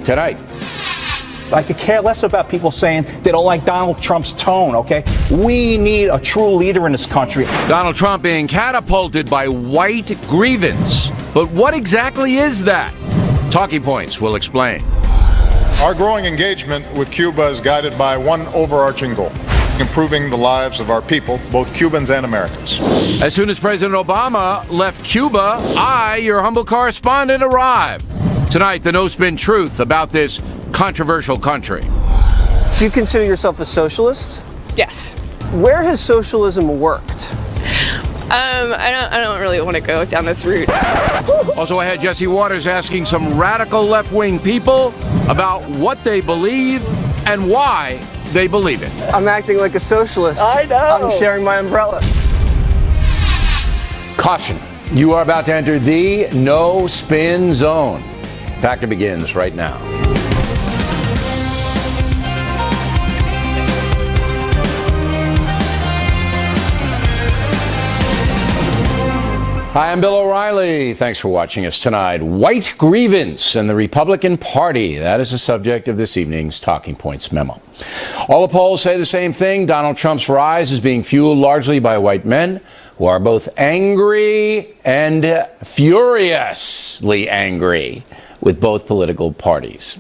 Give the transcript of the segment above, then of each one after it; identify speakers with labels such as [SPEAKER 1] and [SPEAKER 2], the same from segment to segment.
[SPEAKER 1] tonight.
[SPEAKER 2] I could care less about people saying they don't like Donald Trump's tone, okay? We need a true leader in this country.
[SPEAKER 1] Donald Trump being catapulted by white grievance. But what exactly is that? Talking Points will explain.
[SPEAKER 3] Our growing engagement with Cuba is guided by one overarching goal: improving the lives of our people, both Cubans and Americans.
[SPEAKER 1] As soon as President Obama left Cuba, I, your humble correspondent, arrived. Tonight, the no-spin truth about this controversial country.
[SPEAKER 4] Do you consider yourself a socialist?
[SPEAKER 5] Yes.
[SPEAKER 4] Where has socialism worked?
[SPEAKER 5] I don't really want to go down this route.
[SPEAKER 1] Also ahead, Jesse Waters asking some radical left-wing people about what they believe and why they believe it.
[SPEAKER 4] I'm acting like a socialist.
[SPEAKER 5] I know.
[SPEAKER 4] I'm sharing my umbrella.
[SPEAKER 1] Caution, you are about to enter the no-spin zone. Factor begins right now. Hi, I'm Bill O'Reilly. Thanks for watching us tonight. White grievance and the Republican Party. That is the subject of this evening's Talking Points memo. All the polls say the same thing. Donald Trump's rise is being fueled largely by white men who are both angry and furiously angry with both political parties.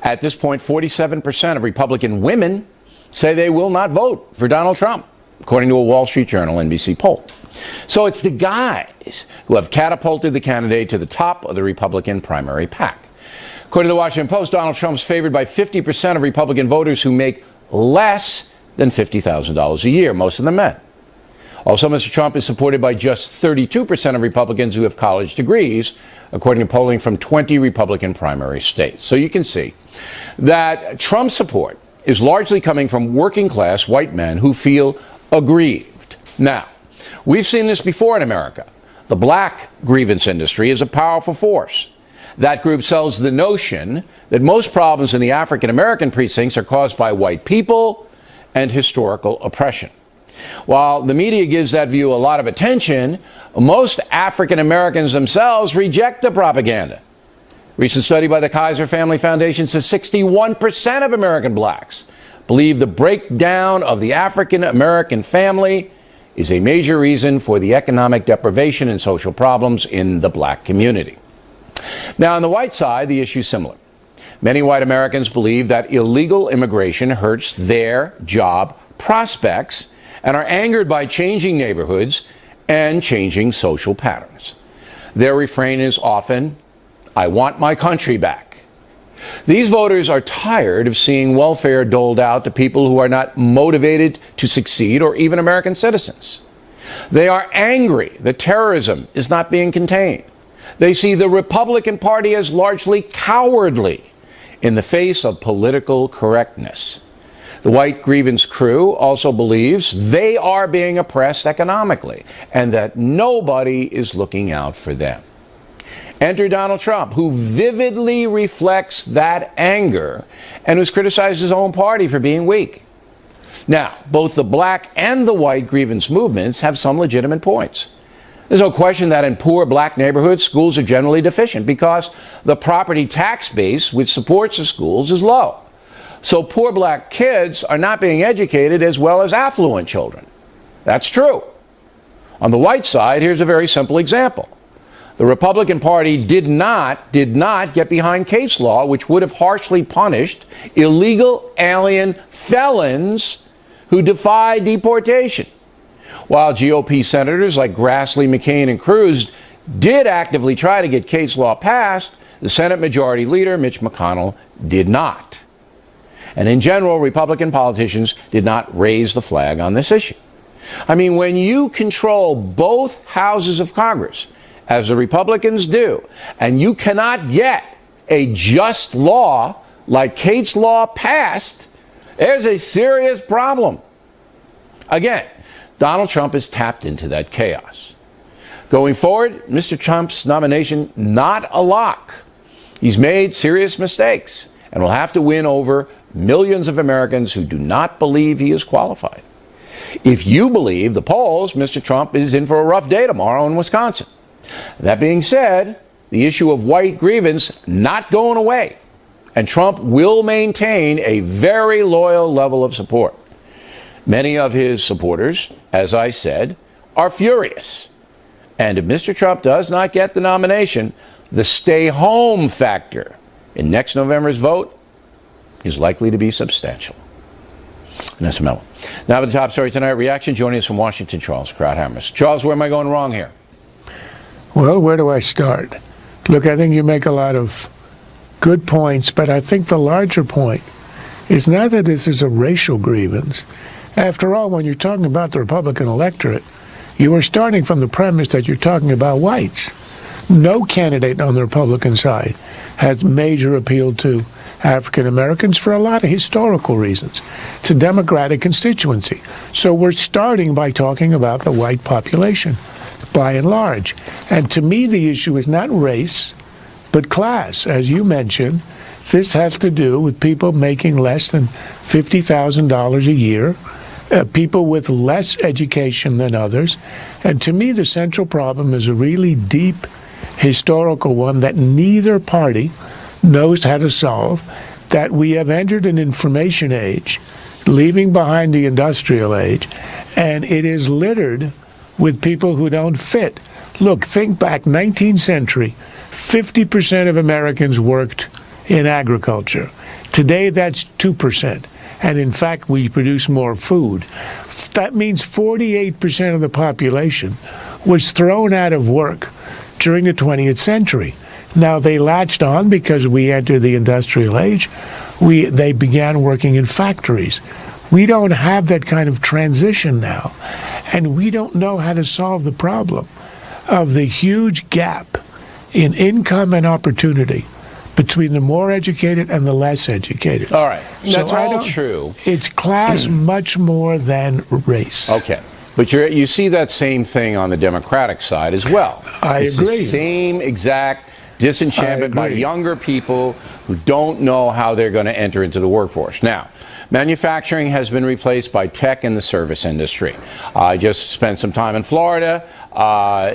[SPEAKER 1] At this point, 47% of Republican women say they will not vote for Donald Trump, according to a Wall Street Journal NBC poll. So it's the guys who have catapulted the candidate to the top of the Republican primary pack. According to the Washington Post, Donald Trump's favored by 50% of Republican voters who make less than $50,000 a year, most of them men. Also, Mr. Trump is supported by just 32% of Republicans who have college degrees, according to polling from 20 Republican primary states. So you can see that Trump's support is largely coming from working-class white men who feel aggrieved. Now, we've seen this before in America. The black grievance industry is a powerful force. That group sells the notion that most problems in the African-American precincts are caused by white people and historical oppression. While the media gives that view a lot of attention, most African Americans themselves reject the propaganda. Recent study by the Kaiser Family Foundation says 61% of American blacks believe the breakdown of the African American family is a major reason for the economic deprivation and social problems in the black community. Now, on the white side, the issue is similar. Many white Americans believe that illegal immigration hurts their job prospects and are angered by changing neighborhoods and changing social patterns. Their refrain is often, "I want my country back." These voters are tired of seeing welfare doled out to people who are not motivated to succeed or even American citizens. They are angry that terrorism is not being contained. They see the Republican Party as largely cowardly in the face of political correctness. The white grievance crew also believes they are being oppressed economically and that nobody is looking out for them. Enter Donald Trump, who vividly reflects that anger and who's criticized his own party for being weak. Now, both the black and the white grievance movements have some legitimate points. There's no question that in poor black neighborhoods, schools are generally deficient because the property tax base which supports the schools is low. So poor black kids are not being educated as well as affluent children. That's true. On the white side, here's a very simple example. The Republican Party did not get behind case law, which would have harshly punished illegal alien felons who defy deportation. While GOP senators like Grassley, McCain, and Cruz did actively try to get case law passed, the Senate Majority Leader, Mitch McConnell, did not. And in general, Republican politicians did not raise the flag on this issue. I mean, when you control both houses of Congress, as the Republicans do, and you cannot get a just law like Kate's law passed, there's a serious problem. Again, Donald Trump has tapped into that chaos. Going forward, Mr. Trump's nomination, not a lock. He's made serious mistakes and will have to win over millions of Americans who do not believe he is qualified. If you believe the polls, Mr. Trump is in for a rough day tomorrow in Wisconsin. That being said, the issue of white grievance not going away And Trump will maintain a very loyal level of support. Many of his supporters, as I said, are furious. And if Mr. Trump does not get the nomination, the stay home factor in next November's vote is likely to be substantial. And that's a memo. Now, for the top story tonight, reaction. Joining us from Washington, Charles Krauthammer. Charles, where am I going wrong here?
[SPEAKER 6] Well, where do I start? Look, I think you make a lot of good points, but I think the larger point is not that this is a racial grievance. After all, when you're talking about the Republican electorate, you are starting from the premise that you're talking about whites. No candidate on the Republican side has major appeal to African Americans for a lot of historical reasons. It's a Democratic constituency. So we're starting by talking about the white population, by and large. And to me, the issue is not race, but class. As you mentioned, this has to do with people making less than $50,000 a year, people with less education than others. And to me, the central problem is a really deep historical one that neither party knows how to solve, that we have entered an information age, leaving behind the industrial age, and it is littered with people who don't fit. Look, think back, 19th century, 50% of Americans worked in agriculture. Today, that's 2%. And in fact, we produce more food. That means 48% of the population was thrown out of work during the 20th century. Now, they latched on because we entered the industrial age. They began working in factories. We don't have that kind of transition now. And we don't know how to solve the problem of the huge gap in income and opportunity between the more educated and the less educated.
[SPEAKER 1] All right. That's
[SPEAKER 6] so
[SPEAKER 1] all true.
[SPEAKER 6] It's class much more than race.
[SPEAKER 1] Okay. But you see that same thing on the Democratic side as well.
[SPEAKER 6] It's
[SPEAKER 1] the
[SPEAKER 6] agree.
[SPEAKER 1] same exact disenchantment by younger people who don't know how they're going to enter into the workforce. Now, manufacturing has been replaced by tech and the service industry. I just spent some time in Florida.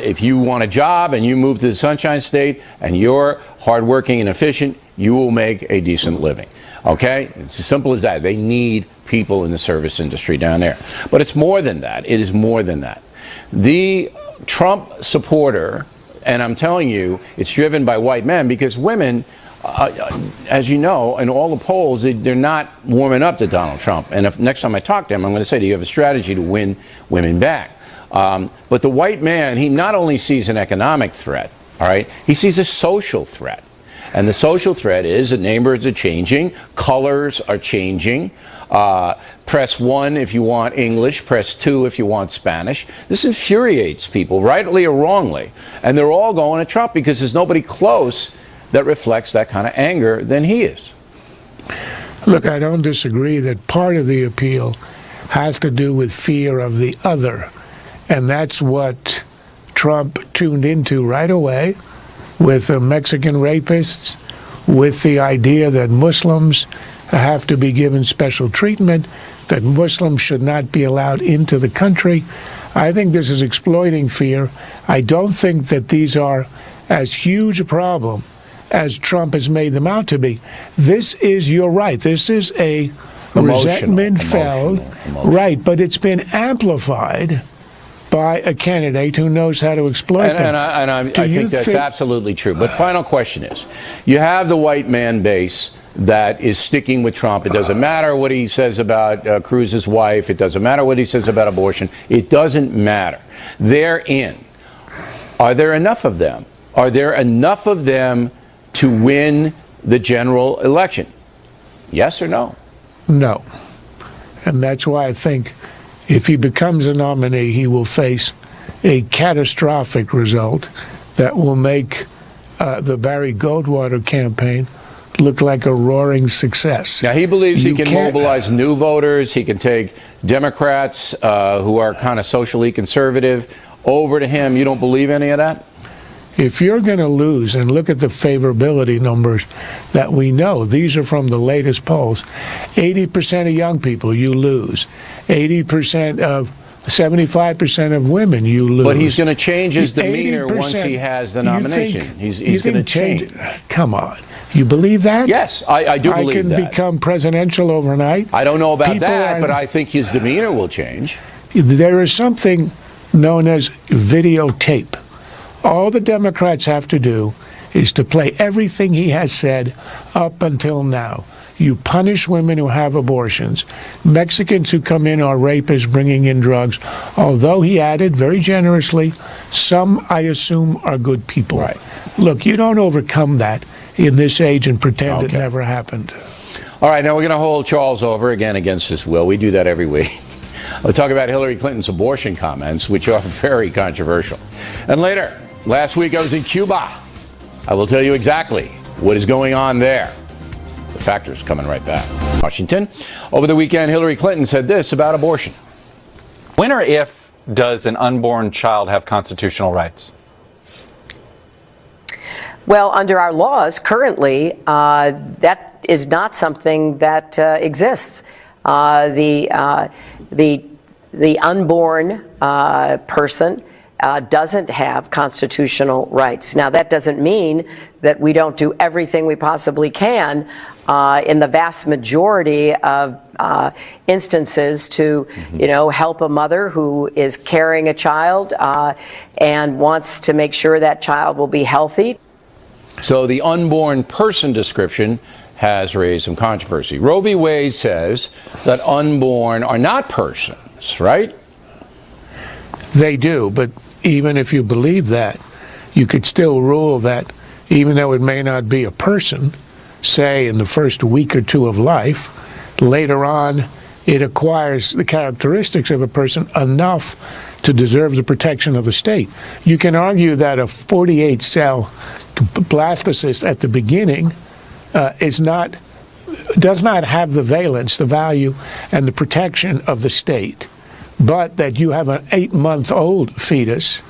[SPEAKER 1] If you want a job and you move to the Sunshine State and you're hardworking and efficient, you will make a decent living. Okay? It's as simple as that. They need people in the service industry down there. But it's more than that. It is more than that. The Trump supporter, and I'm telling you, it's driven by white men because women, as you know, in all the polls, they're not warming up to Donald Trump. And if next time I talk to him, I'm going to say, do you have a strategy to win women back? But the white man, he not only sees an economic threat, all right, he sees a social threat. And the social threat is that neighborhoods are changing, colors are changing. Press 1 if you want English, press 2 if you want Spanish. This infuriates people, rightly or wrongly. And they're all going to Trump because there's nobody close that reflects that kind of anger than he is.
[SPEAKER 6] Look, I don't disagree that part of the appeal has to do with fear of the other. And that's what Trump tuned into right away with the Mexican rapists, with the idea that Muslims have to be given special treatment, that Muslims should not be allowed into the country. I think this is exploiting fear. I don't think that these are as huge a problem as Trump has made them out to be. This is, you're right, this is a resentment felt, right, but it's been amplified by a candidate who knows how to exploit them.
[SPEAKER 1] And I think that's absolutely true. But final question is, you have the white man base that is sticking with Trump. It doesn't matter what he says about Cruz's wife. It doesn't matter what he says about abortion. It doesn't matter. They're in. Are there enough of them? Are there enough of them to win the general election? Yes or no?
[SPEAKER 6] No. And that's why I think if he becomes a nominee, he will face a catastrophic result that will make the Barry Goldwater campaign look like a roaring success.
[SPEAKER 1] Now, he believes he can mobilize new voters. He can take Democrats who are kind of socially conservative over to him. You don't believe any of that?
[SPEAKER 6] If you're going to lose, and look at the favorability numbers that we know, these are from the latest polls, 80% of young people, you lose. 80% of 75% of women, you lose.
[SPEAKER 1] But he's going to change his demeanor once he has the nomination. He's going to change.
[SPEAKER 6] Come on. You believe that?
[SPEAKER 1] Yes, I do believe that.
[SPEAKER 6] I can become presidential overnight.
[SPEAKER 1] I don't know about that, but I think his demeanor will change.
[SPEAKER 6] There is something known as videotape. All the Democrats have to do is to play everything he has said up until now. You punish women who have abortions. Mexicans who come in are rapists bringing in drugs. Although he added very generously, some, I assume, are good people.
[SPEAKER 1] Right.
[SPEAKER 6] Look, you don't overcome that in this age and pretend it never happened.
[SPEAKER 1] All right, now we're going to hold Charles over again against his will. We do that every week. We'll talk about Hillary Clinton's abortion comments, which are very controversial. And later, last week I was in Cuba. I will tell you exactly what is going on there. The Factor's coming right back. Washington. Over the weekend, Hillary Clinton said this about abortion.
[SPEAKER 7] When or if does an unborn child have constitutional rights?
[SPEAKER 8] Well, under our laws currently, that is not something that exists. The unborn person doesn't have constitutional rights. Now, that doesn't mean that we don't do everything we possibly can in the vast majority of instances to, help a mother who is carrying a child and wants to make sure that child will be healthy.
[SPEAKER 1] So the unborn person description has raised some controversy. Roe v. Wade says that unborn are not persons, right?
[SPEAKER 6] They do, but even if you believe that, you could still rule that even though it may not be a person, say in the first week or two of life, later on it acquires the characteristics of a person enough to deserve the protection of the state. You can argue that a 48-cell blastocyst at the beginning does not have the valence, the value, and the protection of the state, but that you have an 8-month-old fetus,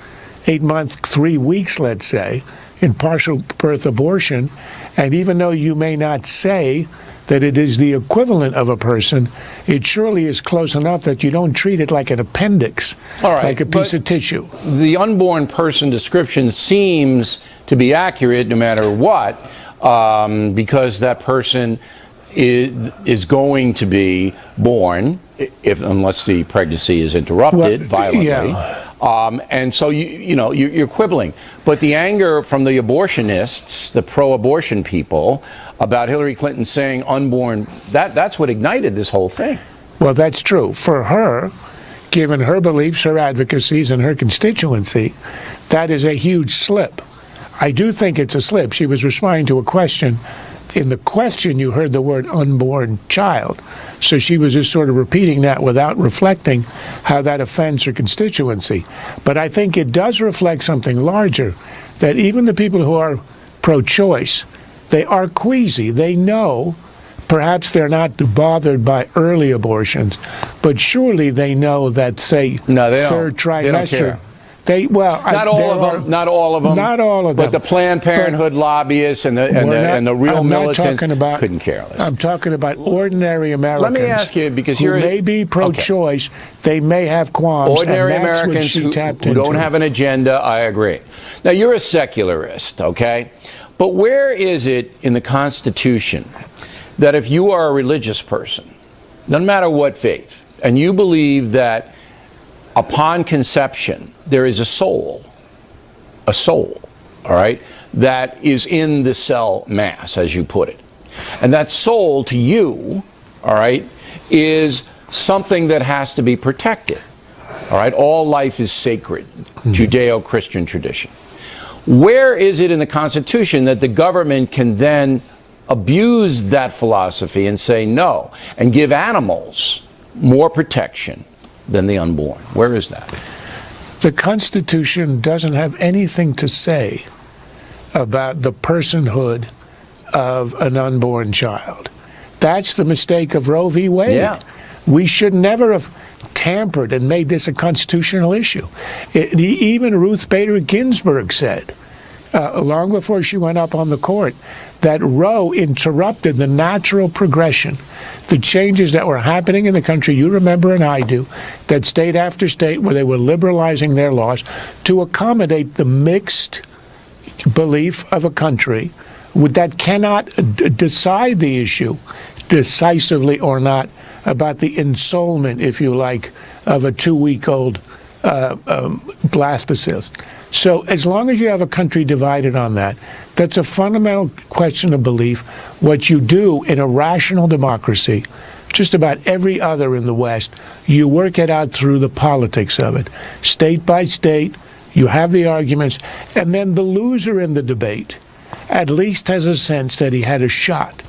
[SPEAKER 6] 8 months, 3 weeks, let's say, in partial birth abortion, and even though you may not say that it is the equivalent of a person, it surely is close enough that you don't treat it like an appendix, like a piece of tissue.
[SPEAKER 1] The unborn person description seems to be accurate no matter what, because that person is going to be born, unless the pregnancy is interrupted violently. Yeah. And so you're quibbling. But the anger from the abortionists, the pro-abortion people, about Hillary Clinton saying unborn, that's what ignited this whole thing.
[SPEAKER 6] Well, that's true. For her, given her beliefs, her advocacies, and her constituency, that is a huge slip. I do think it's a slip. She was responding to a question. In the question, you heard the word unborn child. So she was just sort of repeating that without reflecting how that offends her constituency. But I think it does reflect something larger, that even the people who are pro-choice, they are queasy. They know, perhaps they're not bothered by early abortions, but surely they know that, say, third trimester.
[SPEAKER 1] They don't care.
[SPEAKER 6] Not
[SPEAKER 1] all of them. But the Planned Parenthood lobbyists and the real militants couldn't care less.
[SPEAKER 6] I'm talking about ordinary Americans.
[SPEAKER 1] Let me ask you, because
[SPEAKER 6] who may be pro-choice, they may have qualms.
[SPEAKER 1] Ordinary
[SPEAKER 6] and that's
[SPEAKER 1] Americans
[SPEAKER 6] what she tapped
[SPEAKER 1] who don't
[SPEAKER 6] into.
[SPEAKER 1] have an agenda, I agree. Now, you're a secularist, okay? But where is it in the Constitution that if you are a religious person, no matter what faith, and you believe that upon conception, there is a soul, all right, that is in the cell mass, as you put it. And that soul to you, all right, is something that has to be protected, all right? All life is sacred, Judeo-Christian tradition. Where is it in the Constitution that the government can then abuse that philosophy and say no, and give animals more protection than the unborn? Where is that?
[SPEAKER 6] The Constitution doesn't have anything to say about the personhood of an unborn child. That's the mistake of Roe v. Wade.
[SPEAKER 1] Yeah.
[SPEAKER 6] We should never have tampered and made this a constitutional issue. Even Ruth Bader Ginsburg said, long before she went up on the court, that Roe interrupted the natural progression, the changes that were happening in the country, you remember and I do, that state after state where they were liberalizing their laws to accommodate the mixed belief of a country that cannot decide the issue decisively or not about the ensoulment, if you like, of a 2-week-old blastocyst. So as long as you have a country divided on that, that's a fundamental question of belief. What you do in a rational democracy, just about every other in the West, you work it out through the politics of it. State by state, you have the arguments, and then the loser in the debate at least has a sense that he had a shot,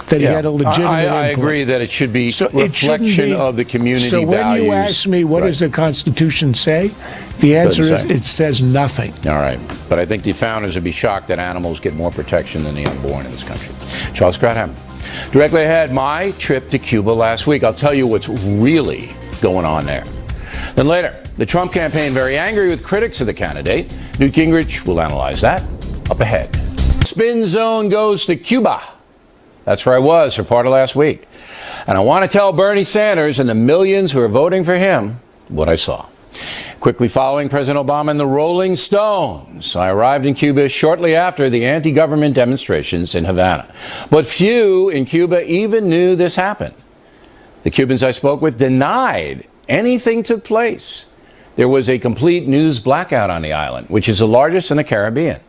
[SPEAKER 6] that he had a legitimate
[SPEAKER 1] I
[SPEAKER 6] input.
[SPEAKER 1] agree that it should be reflection of the community
[SPEAKER 6] so
[SPEAKER 1] values.
[SPEAKER 6] when you ask me what does the Constitution say, the answer is it says nothing.
[SPEAKER 1] All right. But I think the founders would be shocked that animals get more protection than the unborn in this country. Charles Gradham. Directly ahead, my trip to Cuba last week. I'll tell you what's really going on there. Then later, the Trump campaign very angry with critics of the candidate. Newt Gingrich will analyze that up ahead. Spin Zone goes to Cuba. That's where I was for part of last week. And I want to tell Bernie Sanders and the millions who are voting for him what I saw. Quickly following President Obama and the Rolling Stones, I arrived in Cuba shortly after the anti-government demonstrations in Havana. But few in Cuba even knew this happened. The Cubans I spoke with denied anything took place. There was a complete news blackout on the island, which is the largest in the Caribbean.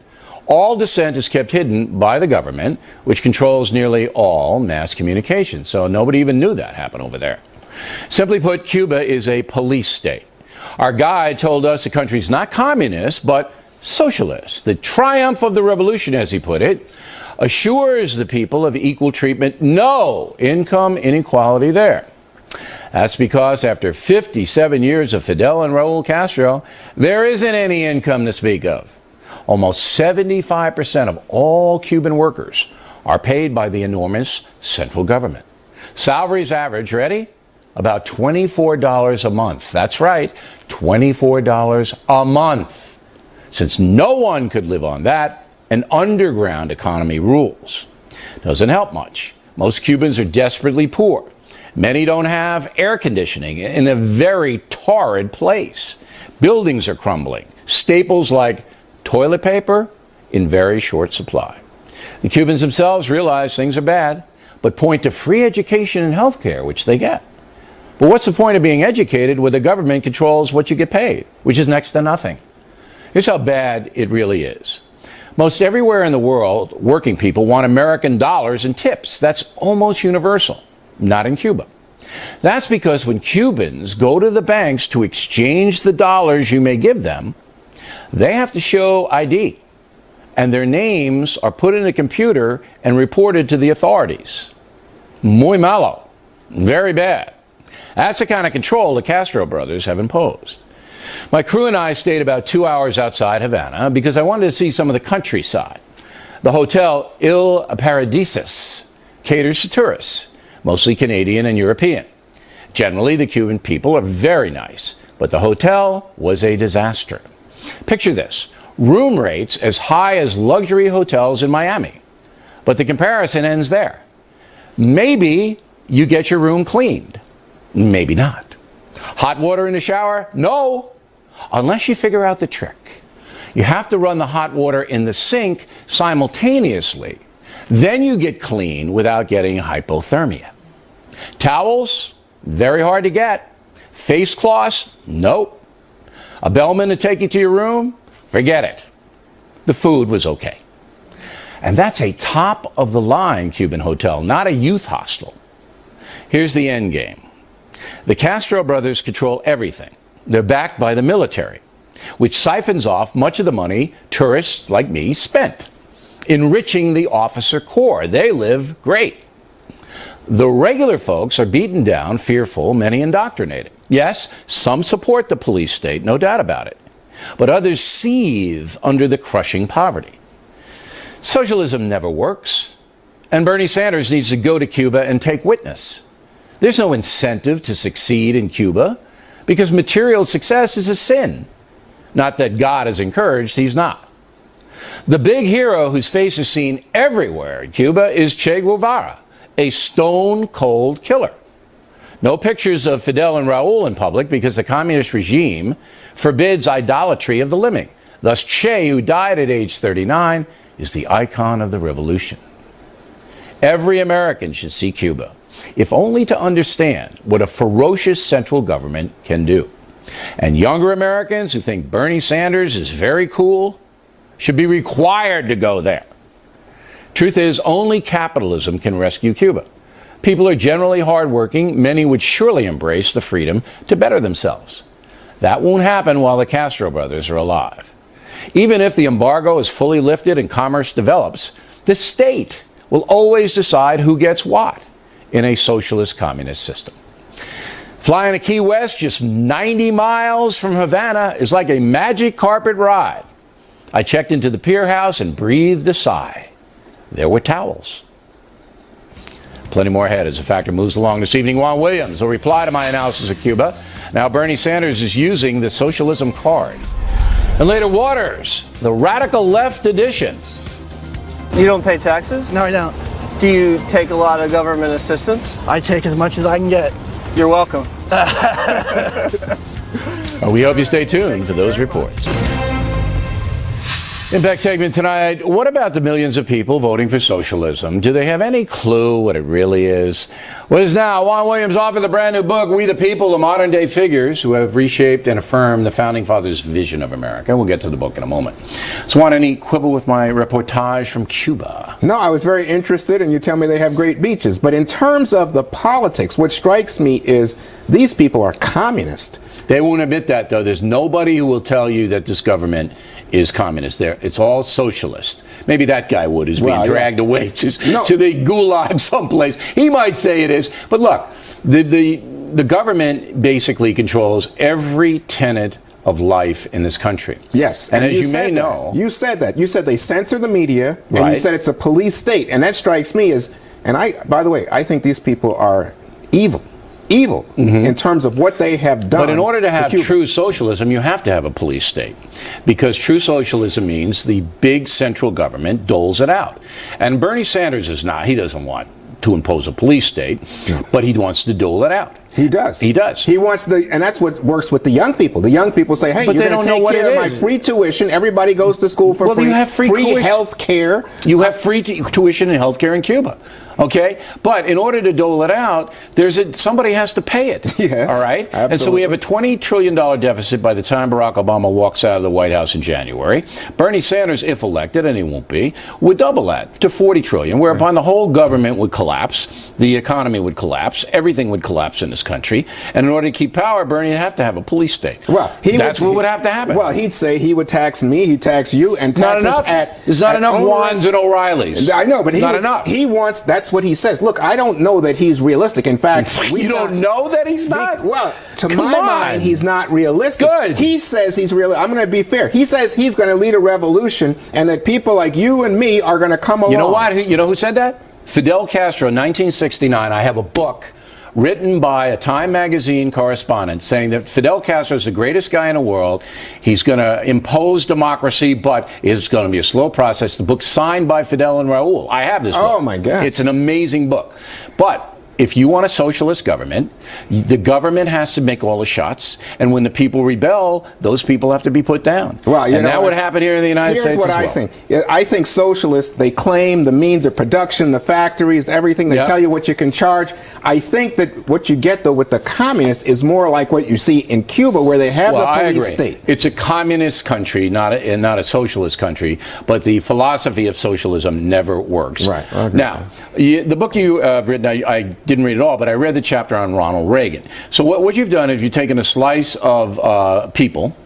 [SPEAKER 1] All dissent is kept hidden by the government, which controls nearly all mass communication. So nobody even knew that happened over there. Simply put, Cuba is a police state. Our guide told us the country's not communist, but socialist. The triumph of the revolution, as he put it, assures the people of equal treatment, no income inequality there. That's because after 57 years of Fidel and Raul Castro, there isn't any income to speak of. Almost 75% of all Cuban workers are paid by the enormous central government. Salaries average, ready? About $24 a month. That's right, $24 a month. Since no one could live on that, an underground economy rules. Doesn't help much. Most Cubans are desperately poor. Many don't have air conditioning in a very torrid place. Buildings are crumbling. Staples like toilet paper in very short supply. The Cubans themselves realize things are bad, but point to free education and health care, which they get. But what's the point of being educated where the government controls what you get paid, which is next to nothing? Here's how bad it really is. Most everywhere in the world, working people want American dollars and tips. That's almost universal. Not in Cuba. That's because when Cubans go to the banks to exchange the dollars you may give them, they have to show ID, and their names are put in a computer and reported to the authorities. Muy malo. Very bad. That's the kind of control the Castro brothers have imposed. My crew and I stayed about 2 hours outside Havana because I wanted to see some of the countryside. The hotel Il Paradisus caters to tourists, mostly Canadian and European. Generally, the Cuban people are very nice, but the hotel was a disaster. Picture this, room rates as high as luxury hotels in Miami. But the comparison ends there. Maybe you get your room cleaned. Maybe not. Hot water in the shower? No, unless you figure out the trick. You have to run the hot water in the sink simultaneously. Then you get clean without getting hypothermia. Towels? Very hard to get. Face cloths? Nope. A bellman to take you to your room? Forget it. The food was okay. And that's a top-of-the-line Cuban hotel, not a youth hostel. Here's the end game. The Castro brothers control everything. They're backed by the military, which siphons off much of the money tourists like me spent, enriching the officer corps. They live great. The regular folks are beaten down, fearful, many indoctrinated. Yes, some support the police state, no doubt about it. But others seethe under the crushing poverty. Socialism never works, and Bernie Sanders needs to go to Cuba and take witness. There's no incentive to succeed in Cuba because material success is a sin. Not that God is encouraged, he's not. The big hero whose face is seen everywhere in Cuba is Che Guevara, a stone-cold killer. No pictures of Fidel and Raul in public because the communist regime forbids idolatry of the living. Thus, Che, who died at age 39, is the icon of the revolution. Every American should see Cuba, if only to understand what a ferocious central government can do. And younger Americans who think Bernie Sanders is very cool should be required to go there. Truth is, only capitalism can rescue Cuba. People are generally hardworking. Many would surely embrace the freedom to better themselves. That won't happen while the Castro brothers are alive. Even if the embargo is fully lifted and commerce develops, the state will always decide who gets what in a socialist communist system. Flying to Key West, just 90 miles from Havana, is like a magic carpet ride. I checked into the pier house and breathed a sigh. There were towels. Plenty more ahead as the Factor moves along this evening. Juan Williams will reply to my analysis of Cuba. Now Bernie Sanders is using the socialism card. And later, Waters, the radical left edition.
[SPEAKER 4] You don't pay taxes?
[SPEAKER 9] No, I don't.
[SPEAKER 4] Do you take a lot of government assistance?
[SPEAKER 9] I take as much as I can get.
[SPEAKER 4] You're welcome.
[SPEAKER 1] We hope you stay tuned for those reports. Impact segment tonight. What about the millions of people voting for socialism? Do they have any clue what it really is? What is now Juan Williams author of the brand new book, We the People, the Modern Day Figures Who Have Reshaped and Affirmed the Founding Fathers' Vision of America. We'll get to the book in a moment. So, Juan, any quibble with my reportage from Cuba?
[SPEAKER 10] No, I was very interested, and you tell me they have great beaches. But in terms of the politics, what strikes me is these people are communist.
[SPEAKER 1] They won't admit that, though. There's nobody who will tell you that this government is communist. There, it's all socialist. Maybe that guy would, who's being dragged away to the gulag someplace. He might say it is. But look, the government basically controls every tenet of life in this country.
[SPEAKER 10] Yes.
[SPEAKER 1] And as you may know...
[SPEAKER 10] You said that. You said they censor the media, and
[SPEAKER 1] right.
[SPEAKER 10] You said it's a police state. And that strikes me as... And by the way, I think these people are evil. In terms of what they have done.
[SPEAKER 1] But in order to have true socialism, you have to have a police state, because true socialism means the big central government doles it out. And Bernie Sanders is not. He doesn't want to impose a police state, but he wants to dole it out.
[SPEAKER 10] He does.
[SPEAKER 1] He does.
[SPEAKER 10] He wants and that's what works with the young people. The young people say, hey,
[SPEAKER 1] but
[SPEAKER 10] you're going to take care of my free tuition. Everybody goes to school for free.
[SPEAKER 1] You have free
[SPEAKER 10] health care.
[SPEAKER 1] You have free tuition and health care in Cuba. Okay? But in order to dole it out, somebody has to pay it.
[SPEAKER 10] Yes.
[SPEAKER 1] All right?
[SPEAKER 10] Absolutely.
[SPEAKER 1] And so we have a $20 trillion deficit by the time Barack Obama walks out of the White House in January. Bernie Sanders, if elected, and he won't be, would double that to $40 trillion, whereupon the whole government would collapse, the economy would collapse, everything would collapse in this country. And in order to keep power, Bernie would have to have a police state.
[SPEAKER 10] Well,
[SPEAKER 1] that's what would have to happen.
[SPEAKER 10] Well, he'd say he would tax me, he'd tax you, and tax us at...
[SPEAKER 1] There's not enough Juans and O'Reillys.
[SPEAKER 10] I know, but
[SPEAKER 1] not enough.
[SPEAKER 10] He wants... That's what he says. Look, I don't know that he's realistic. In fact...
[SPEAKER 1] You don't know that he's not?
[SPEAKER 10] Well, to my mind, he's not realistic.
[SPEAKER 1] Good.
[SPEAKER 10] He says he's real. I'm going to be fair. He says he's going to lead a revolution, and that people like you and me are going to come along.
[SPEAKER 1] You know what? You know who said that? Fidel Castro, 1969. I have a book written by a Time magazine correspondent saying that Fidel Castro is the greatest guy in the world. He's going to impose democracy, but it's going to be a slow process. The book's signed by Fidel and Raul. I have this book.
[SPEAKER 10] Oh, my God.
[SPEAKER 1] It's an amazing book. But if you want a socialist government, the government has to make all the shots, and when the people rebel, those people have to be put down.
[SPEAKER 10] Well,
[SPEAKER 1] and that would happen here in the United States as well.
[SPEAKER 10] Here's what I think. I think socialists, they claim the means of production, the factories, everything. They tell you what you can charge. I think that what you get, though, with the communists is more like what you see in Cuba, where they have the police state.
[SPEAKER 1] It's a communist country, not a socialist country, but the philosophy of socialism never works.
[SPEAKER 10] Right. Okay.
[SPEAKER 1] Now, the book you have written, I didn't read it all, but I read the chapter on Ronald Reagan. So what you've done is you've taken a slice of people,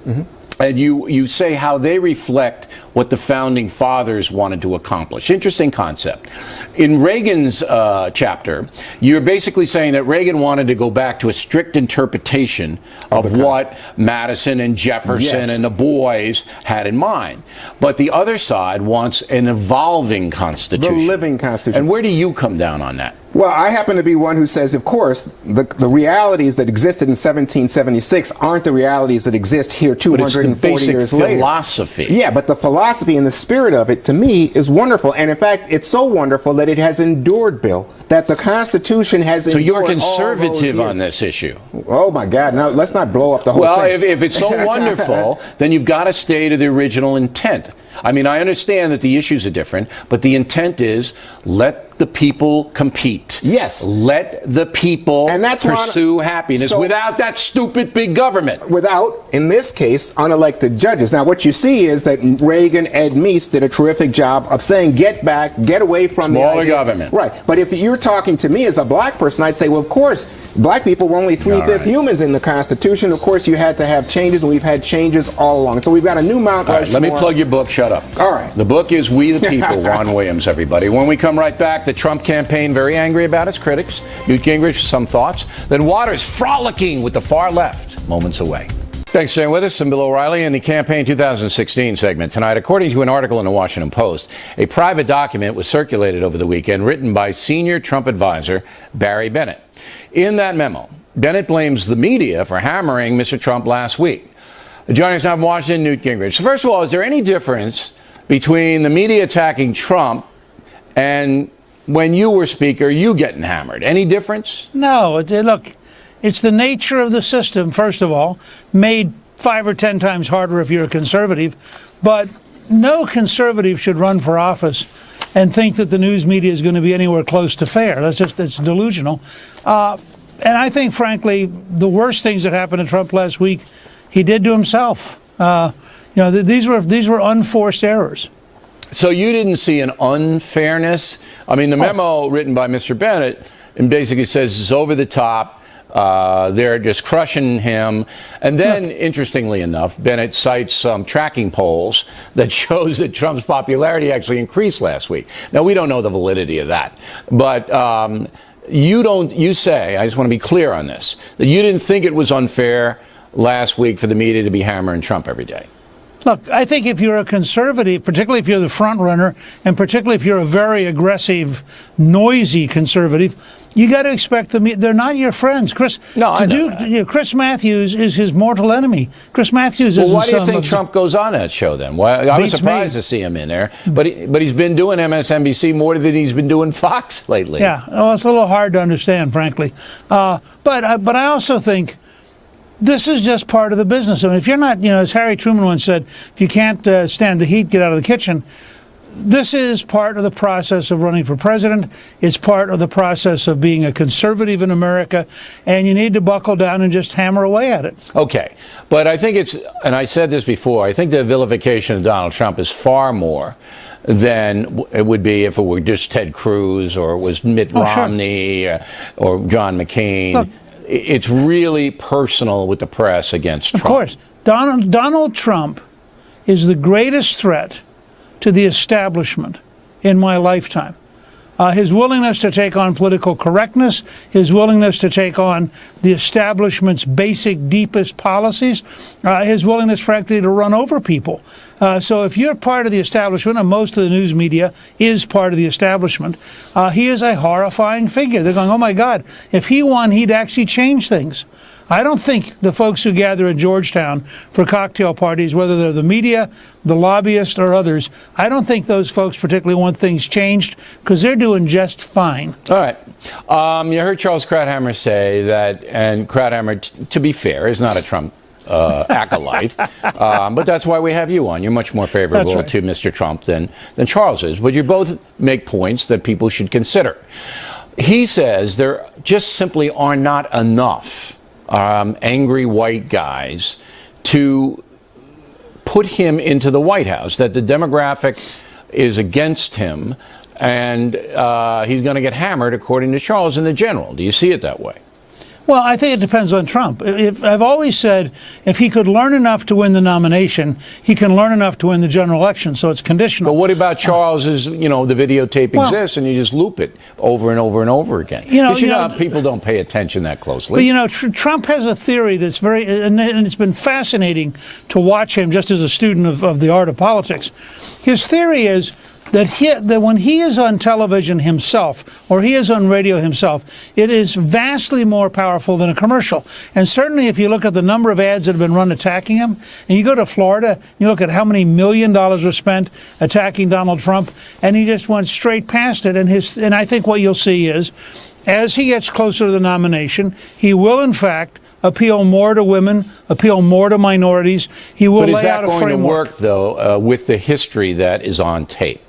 [SPEAKER 1] and you say how they reflect what the founding fathers wanted to accomplish. Interesting concept. In Reagan's chapter, you're basically saying that Reagan wanted to go back to a strict interpretation of what Madison and Jefferson and the boys had in mind. But the other side wants an evolving constitution.
[SPEAKER 10] The living constitution.
[SPEAKER 1] And where do you come down on that?
[SPEAKER 10] Well, I happen to be one who says, of course, the realities that existed in 1776 aren't the realities that exist here 240 years later.
[SPEAKER 1] Philosophy.
[SPEAKER 10] Yeah, but the philosophy and the spirit of it, to me, is wonderful. And in fact, it's so wonderful that it has endured, Bill, that the Constitution has endured.
[SPEAKER 1] So you're
[SPEAKER 10] all those
[SPEAKER 1] conservative
[SPEAKER 10] years.
[SPEAKER 1] on this issue.
[SPEAKER 10] Oh, my God. Now, let's not blow up the whole
[SPEAKER 1] Well,
[SPEAKER 10] thing.
[SPEAKER 1] if it's so wonderful, then you've got to stay to the original intent. I mean, I understand that the issues are different, but the intent is let the people compete.
[SPEAKER 10] Yes.
[SPEAKER 1] Let the people pursue happiness without that stupid big government.
[SPEAKER 10] Without, in this case, unelected judges. Now, what you see is that Reagan, Ed Meese did a terrific job of saying, get back, get away from
[SPEAKER 1] smaller government.
[SPEAKER 10] Right. But if you're talking to me as a black person, I'd say, well, of course, black people were only three-fifths humans in the Constitution. Of course, you had to have changes, and we've had changes all along. So we've got a new Mount Rushmore.
[SPEAKER 1] Let me plug your book. Shut up.
[SPEAKER 10] All right.
[SPEAKER 1] The book is We the People, Juan Williams, everybody. When we come right back, the Trump campaign very angry about its critics. Newt Gingrich, some thoughts. Then Waters frolicking with the far left, moments away. Thanks for staying with us. I'm Bill O'Reilly in the Campaign 2016 segment tonight. According to an article in the Washington Post, a private document was circulated over the weekend written by senior Trump advisor Barry Bennett. In that memo, Bennett blames the media for hammering Mr. Trump last week. Joining us now from Washington, Newt Gingrich. So first of all, is there any difference between the media attacking Trump and when you were speaker, you getting hammered? Any difference?
[SPEAKER 9] No. Look, it's the nature of the system, first of all, made 5 or 10 times harder if you're a conservative. But no conservative should run for office and think that the news media is going to be anywhere close to fair. That's delusional. And I think, frankly, the worst things that happened to Trump last week, he did to himself. These were unforced errors.
[SPEAKER 1] So you didn't see an unfairness? I mean, the memo written by Mr. Bennett and basically says it's over the top. They're just crushing him. And then, interestingly enough, Bennett cites some tracking polls that shows that Trump's popularity actually increased last week. Now, we don't know the validity of that. But you say, I just want to be clear on this, that you didn't think it was unfair last week for the media to be hammering Trump every day.
[SPEAKER 9] Look, I think if you're a conservative, particularly if you're the front runner, and particularly if you're a very aggressive, noisy conservative, you got to expect them. They're not your friends, Chris.
[SPEAKER 1] No, I know that.
[SPEAKER 9] Chris Matthews is his mortal enemy. Chris Matthews is.
[SPEAKER 1] Well, why do you think Trump goes on that show then? Well, I was surprised to see him in there, but he's been doing MSNBC more than he's been doing Fox lately.
[SPEAKER 9] Yeah, well, it's a little hard to understand, frankly. But I also think this is just part of the business. I mean, if you're not, as Harry Truman once said, if you can't stand the heat, get out of the kitchen. This is part of the process of running for president. It's part of the process of being a conservative in America, and you need to buckle down and just hammer away at it.
[SPEAKER 1] Okay, but I think and I said this before, I think the vilification of Donald Trump is far more than it would be if it were just Ted Cruz or it was Mitt Romney or John McCain. Look, it's really personal with the press against Trump.
[SPEAKER 9] Of course. Donald Trump is the greatest threat to the establishment in my lifetime. His willingness to take on political correctness, his willingness to take on the establishment's basic, deepest policies, his willingness, frankly, to run over people. So if you're part of the establishment, and most of the news media is part of the establishment, he is a horrifying figure. They're going, oh my God, if he won, he'd actually change things. I don't think the folks who gather in Georgetown for cocktail parties, whether they're the media, the lobbyists, or others, I don't think those folks particularly want things changed because they're doing just fine.
[SPEAKER 1] All right. You heard Charles Krauthammer say that, and Krauthammer, to be fair, is not a Trump acolyte, but that's why we have you on. You're much more favorable to Mr. Trump than Charles is. But you both make points that people should consider. He says there just simply are not enough angry white guys to put him into the White House, that the demographic is against him, and he's going to get hammered, according to Charles, in the general. Do you see it that way?
[SPEAKER 9] Well, I think it depends on Trump. I've always said if he could learn enough to win the nomination, he can learn enough to win the general election, so it's conditional.
[SPEAKER 1] But what about Charles's, the videotape exists and you just loop it over and over and over again? Because people don't pay attention that closely.
[SPEAKER 9] But Trump has a theory that's very, and it's been fascinating to watch him just as a student of the art of politics. His theory is that when he is on television himself or he is on radio himself, it is vastly more powerful than a commercial. And certainly if you look at the number of ads that have been run attacking him, and you go to Florida, you look at how many $1 million were spent attacking Donald Trump, and he just went straight past it. And I think what you'll see is, as he gets closer to the nomination, he will in fact appeal more to women, appeal more to minorities. He will lay out a framework. But is that going to work,
[SPEAKER 1] though, with the history that is on tape?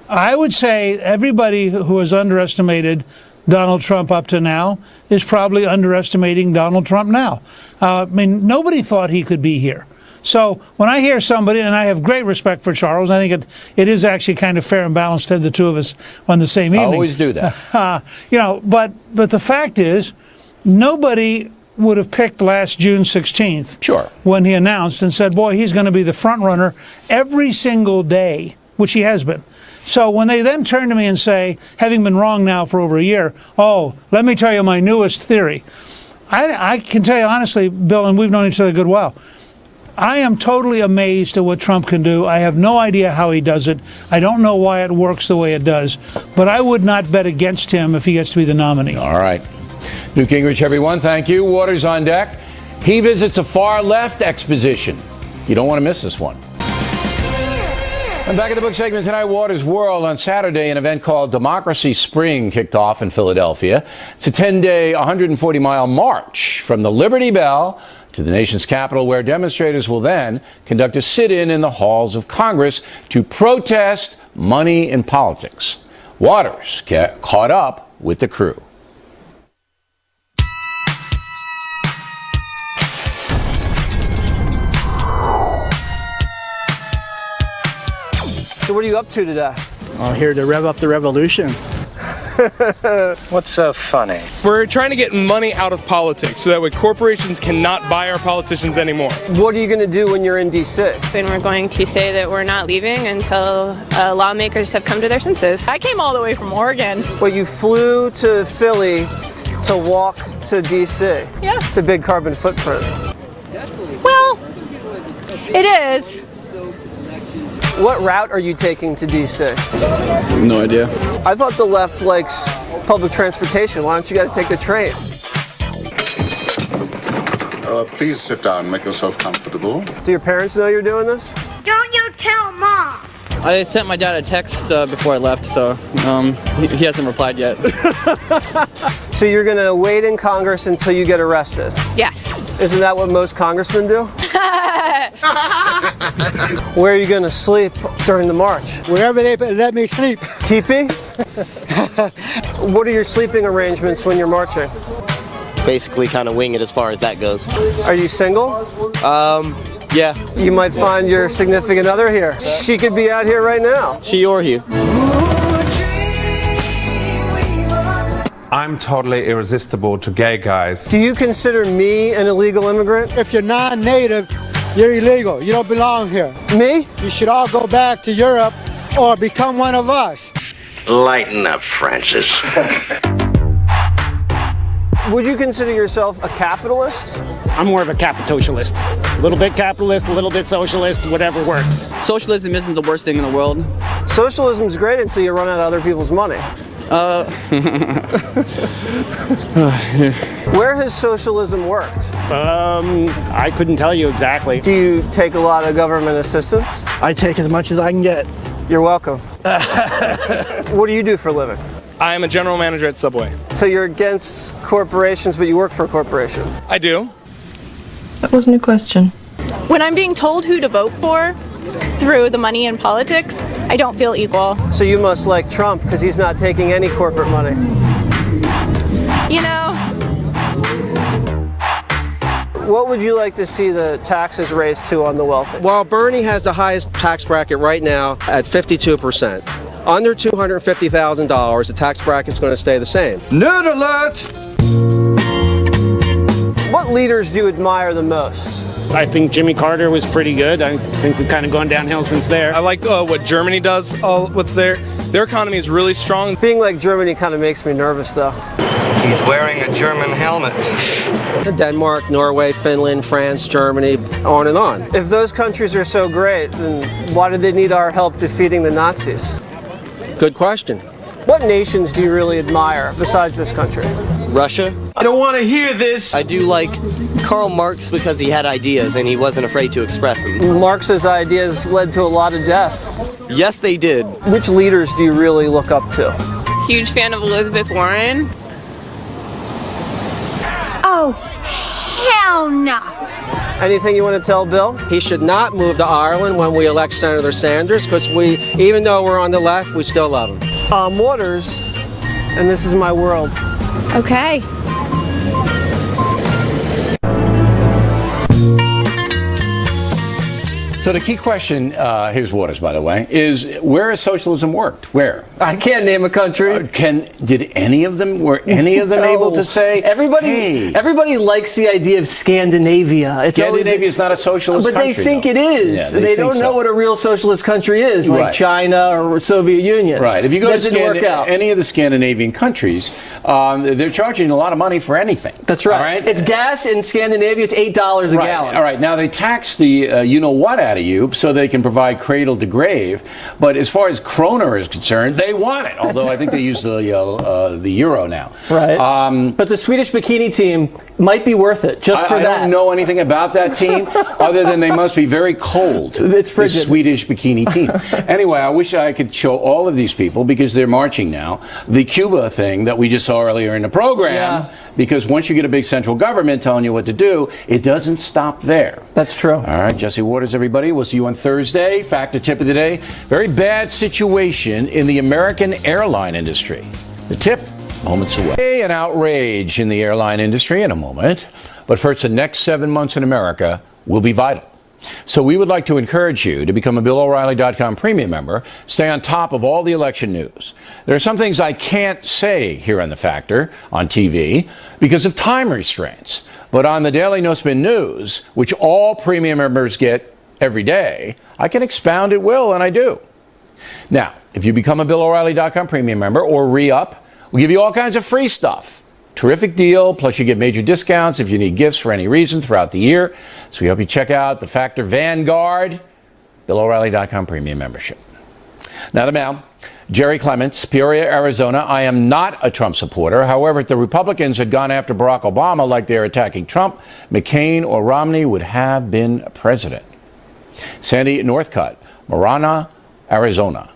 [SPEAKER 9] I would say everybody who has underestimated Donald Trump up to now is probably underestimating Donald Trump now. I mean, nobody thought he could be here. So when I hear somebody, and I have great respect for Charles, I think it is actually kind of fair and balanced to have the two of us on the same evening.
[SPEAKER 1] I always do that.
[SPEAKER 9] But the fact is, nobody would have picked last June 16th when he announced and said, boy, he's going to be the front runner every single day, which he has been. So when they then turn to me and say, having been wrong now for over a year, oh, let me tell you my newest theory. I can tell you honestly, Bill, and we've known each other a good while, I am totally amazed at what Trump can do. I have no idea how he does it. I don't know why it works the way it does. But I would not bet against him if he gets to be the nominee.
[SPEAKER 1] All right. Newt Gingrich, everyone, thank you. Waters on deck. He visits a far-left exposition. You don't want to miss this one. And back at the book segment tonight, Waters World. On Saturday, an event called Democracy Spring kicked off in Philadelphia. It's a 10-day, 140-mile march from the Liberty Bell to the nation's capital, where demonstrators will then conduct a sit-in in the halls of Congress to protest money in politics. Waters caught up with the crew.
[SPEAKER 4] So what are you up to today?
[SPEAKER 11] I'm here to rev up the revolution.
[SPEAKER 12] What's so funny? We're trying to get money out of politics so that way corporations cannot buy our politicians anymore.
[SPEAKER 4] What are you going to do when you're in D.C.?
[SPEAKER 5] Then we're going to say that we're not leaving until lawmakers have come to their senses. I came all the way from Oregon.
[SPEAKER 4] Well, you flew to Philly to walk to D.C.
[SPEAKER 5] Yeah.
[SPEAKER 4] It's a big carbon footprint.
[SPEAKER 5] Well, it is.
[SPEAKER 4] What route are you taking to D.C.?
[SPEAKER 11] No idea.
[SPEAKER 4] I thought the left likes public transportation. Why don't you guys take the train?
[SPEAKER 13] Please sit down, make yourself comfortable.
[SPEAKER 4] Do your parents know you're doing this?
[SPEAKER 14] Don't you tell Mom!
[SPEAKER 15] I sent my dad a text before I left, so he hasn't replied yet.
[SPEAKER 4] So you're going to wait in Congress until you get arrested?
[SPEAKER 5] Yes.
[SPEAKER 4] Isn't that what most congressmen do? Where are you going to sleep during the march?
[SPEAKER 11] Wherever they let me sleep.
[SPEAKER 4] Teepee? What are your sleeping arrangements when you're marching?
[SPEAKER 16] Basically kind of wing it as far as that goes.
[SPEAKER 4] Are you single?
[SPEAKER 16] Yeah.
[SPEAKER 4] You might find your significant other here. She could be out here right now.
[SPEAKER 16] She or he.
[SPEAKER 17] I'm totally irresistible to gay guys.
[SPEAKER 4] Do you consider me an illegal immigrant?
[SPEAKER 11] If you're non-native, you're illegal. You don't belong here.
[SPEAKER 4] Me?
[SPEAKER 11] You should all go back to Europe or become one of us.
[SPEAKER 18] Lighten up, Francis.
[SPEAKER 4] Would you consider yourself a capitalist?
[SPEAKER 19] I'm more of a capitalist. A little bit capitalist, a little bit socialist, whatever works.
[SPEAKER 15] Socialism isn't the worst thing in the world.
[SPEAKER 4] Socialism's great until you run out of other people's money. Where has socialism worked?
[SPEAKER 19] I couldn't tell you exactly.
[SPEAKER 4] Do you take a lot of government assistance?
[SPEAKER 11] I take as much as I can get.
[SPEAKER 4] You're welcome. What do you do for a living?
[SPEAKER 12] I am a general manager at Subway.
[SPEAKER 4] So you're against corporations, but you work for a corporation?
[SPEAKER 12] I do.
[SPEAKER 20] That wasn't a question.
[SPEAKER 5] When I'm being told who to vote for through the money in politics, I don't feel equal.
[SPEAKER 4] So you must like Trump because he's not taking any corporate money.
[SPEAKER 5] You know.
[SPEAKER 4] What would you like to see the taxes raised to on the wealthy?
[SPEAKER 21] Well, Bernie has the highest tax bracket right now at 52%. Under $250,000, the tax bracket's going to stay the same.
[SPEAKER 18] Nerd alert!
[SPEAKER 4] What leaders do you admire the most?
[SPEAKER 19] I think Jimmy Carter was pretty good. I think we've kind of gone downhill since there.
[SPEAKER 12] I like what Germany does with their economy is really strong.
[SPEAKER 4] Being like Germany kind of makes me nervous, though.
[SPEAKER 16] He's wearing a German helmet.
[SPEAKER 21] Denmark, Norway, Finland, France, Germany, on and on.
[SPEAKER 4] If those countries are so great, then why do they need our help defeating the Nazis?
[SPEAKER 21] Good question.
[SPEAKER 4] What nations do you really admire besides this country?
[SPEAKER 16] Russia. I don't want to hear this. I do like Karl Marx because he had ideas and he wasn't afraid to express them.
[SPEAKER 4] Marx's ideas led to a lot of death.
[SPEAKER 16] Yes, they did.
[SPEAKER 4] Which leaders do you really look up to?
[SPEAKER 5] Huge fan of Elizabeth Warren.
[SPEAKER 14] Oh, hell no.
[SPEAKER 4] Anything you want to tell Bill?
[SPEAKER 21] He should not move to Ireland when we elect Senator Sanders because even though we're on the left, we still love him.
[SPEAKER 4] I'm Waters, and this is my world.
[SPEAKER 5] Okay.
[SPEAKER 1] So the key question, here's Waters, by the way, is where has socialism worked? Where?
[SPEAKER 4] I can't name a country.
[SPEAKER 1] Were any of them
[SPEAKER 4] No.
[SPEAKER 1] able to say,
[SPEAKER 4] Everybody likes the idea of Scandinavia.
[SPEAKER 1] Scandinavia is not a socialist country.
[SPEAKER 4] But they think it is.
[SPEAKER 1] Yeah,
[SPEAKER 4] they don't know what a real socialist country is, like
[SPEAKER 1] Right.
[SPEAKER 4] China or Soviet Union.
[SPEAKER 1] Right. If you go
[SPEAKER 4] to
[SPEAKER 1] any of the Scandinavian countries, they're charging a lot of money for anything.
[SPEAKER 4] That's right.
[SPEAKER 1] All right?
[SPEAKER 4] It's gas in Scandinavia. It's $8 a gallon.
[SPEAKER 1] All right. Now they tax the you-know-what out of you so they can provide cradle to grave. But as far as kroner is concerned, they want it. Although I think they use the euro now.
[SPEAKER 4] Right. But the Swedish bikini team might be worth it just for
[SPEAKER 1] I
[SPEAKER 4] that.
[SPEAKER 1] don't know anything about that team other than they must be very cold.
[SPEAKER 4] It's frigid.
[SPEAKER 1] The Swedish bikini team. Anyway, I wish I could show all of these people because they're marching now. The Cuba thing that we just saw earlier in the program, because once you get a big central government telling you what to do, it doesn't stop there.
[SPEAKER 4] That's true.
[SPEAKER 1] All right, Jesse Waters, everybody. We'll see you on Thursday. Factor tip of the day. Very bad situation in the American airline industry. The tip, moments away. An outrage in the airline industry in a moment. But first, the next 7 months in America will be vital. So we would like to encourage you to become a BillO'Reilly.com premium member. Stay on top of all the election news. There are some things I can't say here on The Factor on TV because of time restraints. But on the Daily No Spin News, which all premium members get every day, I can expound at will, and I do. Now, if you become a BillO'Reilly.com premium member or re-up, we'll give you all kinds of free stuff. Terrific deal, plus you get major discounts if you need gifts for any reason throughout the year. So we hope you check out the Factor Vanguard, BillO'Reilly.com premium membership. Now the mail. Jerry Clements, Peoria, Arizona. I am not a Trump supporter. However, if the Republicans had gone after Barack Obama like they're attacking Trump, McCain or Romney would have been president. Sandy Northcutt, Marana, Arizona.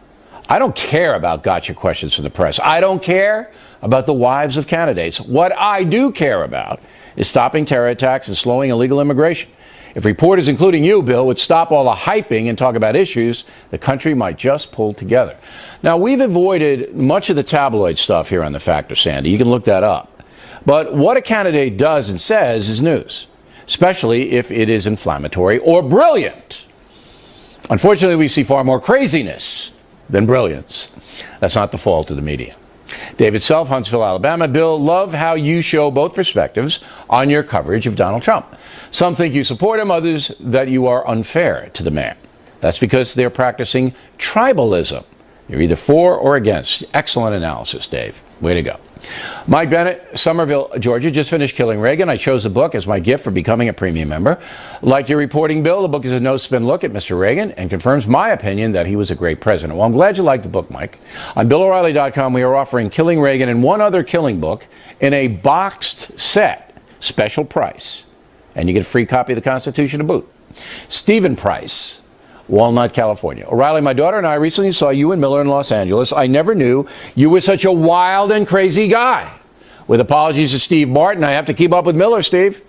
[SPEAKER 1] I don't care about gotcha questions from the press. I don't care about the wives of candidates. What I do care about is stopping terror attacks and slowing illegal immigration. If reporters, including you, Bill, would stop all the hyping and talk about issues, the country might just pull together. Now, we've avoided much of the tabloid stuff here on The Factor, Sandy. You can look that up. But what a candidate does and says is news, especially if it is inflammatory or brilliant. Unfortunately, we see far more craziness than brilliance. That's not the fault of the media. David Self, Huntsville, Alabama. Bill, love how you show both perspectives on your coverage of Donald Trump. Some think you support him, others that you are unfair to the man. That's because they're practicing tribalism. You're either for or against. Excellent analysis, Dave. Way to go. Mike Bennett, Somerville, Georgia, just finished Killing Reagan. I chose the book as my gift for becoming a premium member. Like your reporting, Bill, the book is a no-spin look at Mr. Reagan and confirms my opinion that he was a great president. Well, I'm glad you liked the book, Mike. On BillO'Reilly.com, we are offering Killing Reagan and one other killing book in a boxed set, special price. And you get a free copy of the Constitution to boot. Stephen Price, Walnut, California. O'Reilly, my daughter and I recently saw you and Miller in Los Angeles. I never knew you were such a wild and crazy guy. With apologies to Steve Martin, I have to keep up with Miller, Steve.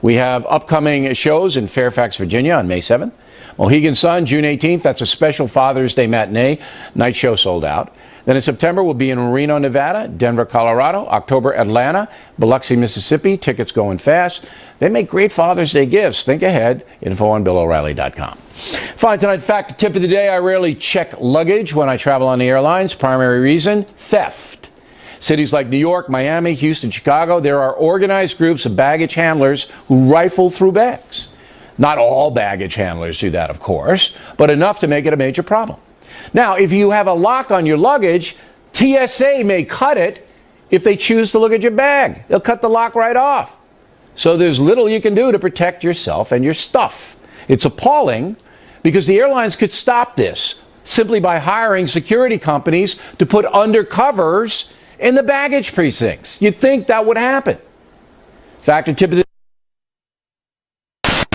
[SPEAKER 1] We have upcoming shows in Fairfax, Virginia on May 7th. Mohegan Sun, June 18th. That's a special Father's Day matinee. Night show sold out. Then in September, we'll be in Reno, Nevada, Denver, Colorado, October, Atlanta, Biloxi, Mississippi. Tickets going fast. They make great Father's Day gifts. Think ahead. Info on BillO'Reilly.com. Fine, tonight, fact tip of the day. I rarely check luggage when I travel on the airlines. Primary reason, theft. Cities like New York, Miami, Houston, Chicago, there are organized groups of baggage handlers who rifle through bags. Not all baggage handlers do that, of course, but enough to make it a major problem. Now, if you have a lock on your luggage, TSA may cut it if they choose to look at your bag. They'll cut the lock right off. So there's little you can do to protect yourself and your stuff. It's appalling because the airlines could stop this simply by hiring security companies to put undercovers in the baggage precincts. You'd think that would happen. Factor tip of the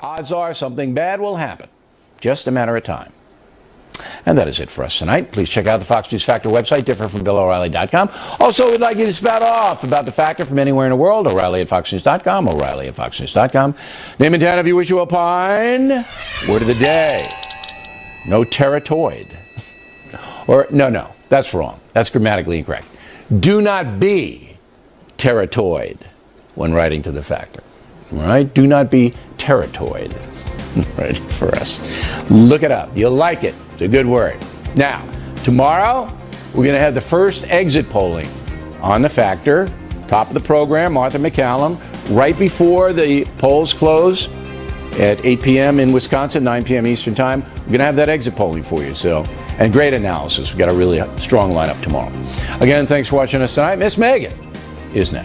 [SPEAKER 1] odds are something bad will happen. Just a matter of time. And that is it for us tonight. Please check out the Fox News Factor website, different from BillO'Reilly.com. Also, we'd like you to spout off about the Factor from anywhere in the world. O'Reilly at FoxNews.com, O'Reilly at FoxNews.com. Name and town if you wish to opine. Word of the day. No teratoid. Or, no, that's wrong. That's grammatically incorrect. Do not be teratoid when writing to the Factor. All right? Do not be teratoid. Right, for us. Look it up. You'll like it. It's a good word. Now, tomorrow, we're going to have the first exit polling on the Factor. Top of the program, Martha McCallum, right before the polls close at 8 p.m. in Wisconsin, 9 p.m. Eastern Time. We're going to have that exit polling for you. And great analysis. We've got a really strong lineup tomorrow. Again, thanks for watching us tonight. Miss Megan is next.